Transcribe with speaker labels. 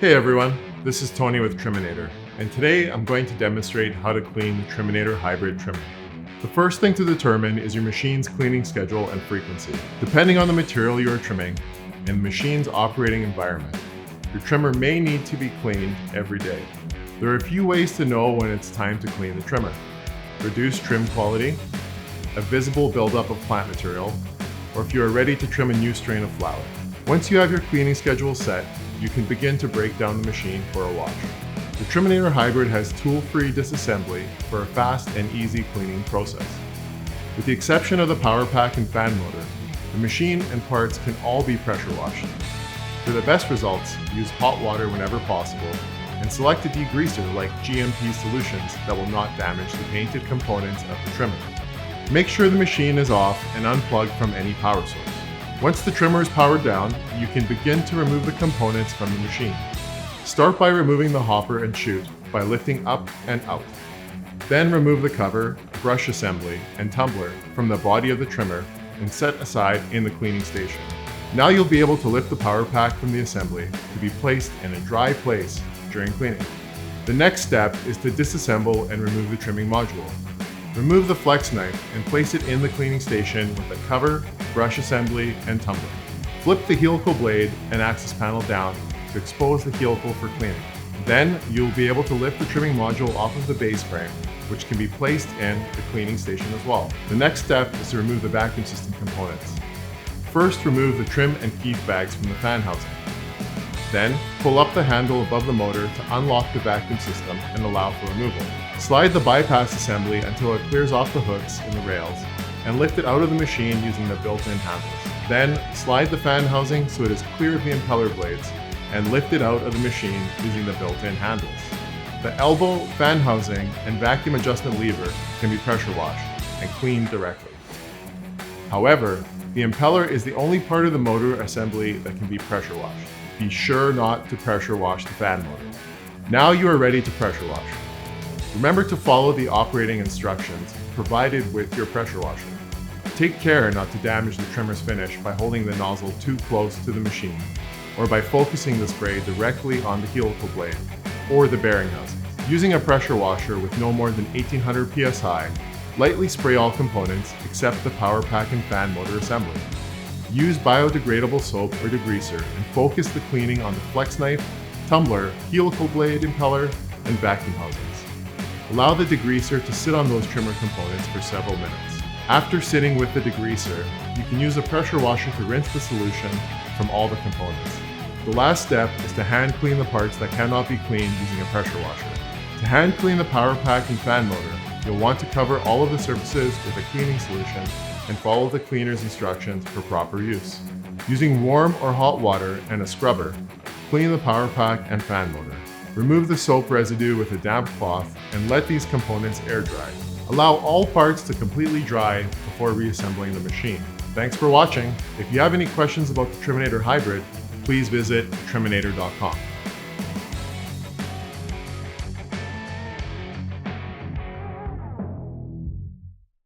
Speaker 1: Hey everyone, this is Tony with Triminator, and today I'm going to demonstrate how to clean the Triminator Hybrid Trimmer. The first thing to determine is your machine's cleaning schedule and frequency. Depending on the material you are trimming and the machine's operating environment, your trimmer may need to be cleaned every day. There are a few ways to know when it's time to clean the trimmer. Reduced trim quality, a visible buildup of plant material, or if you are ready to trim a new strain of flower. Once you have your cleaning schedule set, you can begin to break down the machine for a wash. The Triminator Hybrid has tool-free disassembly for a fast and easy cleaning process. With the exception of the power pack and fan motor, the machine and parts can all be pressure washed. For the best results, use hot water whenever possible and select a degreaser like GMP solutions that will not damage the painted components of the trimmer. Make sure the machine is off and unplugged from any power source. Once the trimmer is powered down, you can begin to remove the components from the machine. Start by removing the hopper and chute by lifting up and out. Then remove the cover, brush assembly, and tumbler from the body of the trimmer and set aside in the cleaning station. Now you'll be able to lift the power pack from the assembly to be placed in a dry place during cleaning. The next step is to disassemble and remove the trimming module. Remove the flex knife and place it in the cleaning station with the cover, brush assembly, and tumbler. Flip the helical blade and axis panel down to expose the helical for cleaning. Then you'll be able to lift the trimming module off of the base frame, which can be placed in the cleaning station as well. The next step is to remove the vacuum system components. First, remove the trim and keef bags from the fan housing. Then, pull up the handle above the motor to unlock the vacuum system and allow for removal. Slide the bypass assembly until it clears off the hooks in the rails and lift it out of the machine using the built-in handles. Then, slide the fan housing so it is clear of the impeller blades and lift it out of the machine using the built-in handles. The elbow, fan housing, and vacuum adjustment lever can be pressure washed and cleaned directly. However, the impeller is the only part of the motor assembly that can be pressure washed. Be sure not to pressure wash the fan motor. Now you are ready to pressure wash. Remember to follow the operating instructions provided with your pressure washer. Take care not to damage the trimmer's finish by holding the nozzle too close to the machine, or by focusing the spray directly on the helical blade or the bearing housing. Using a pressure washer with no more than 1800 psi, lightly spray all components except the power pack and fan motor assembly. Use biodegradable soap or degreaser and focus the cleaning on the flex knife, tumbler, helical blade, impeller, and vacuum housings. Allow the degreaser to sit on those trimmer components for several minutes. After sitting with the degreaser, you can use a pressure washer to rinse the solution from all the components. The last step is to hand clean the parts that cannot be cleaned using a pressure washer. To hand clean the power pack and fan motor, you'll want to cover all of the surfaces with a cleaning solution and follow the cleaner's instructions for proper use. Using warm or hot water and a scrubber, clean the power pack and fan motor. Remove the soap residue with a damp cloth and let these components air dry. Allow all parts to completely dry before reassembling the machine. Thanks for watching. If you have any questions about the Triminator Hybrid, please visit triminator.com.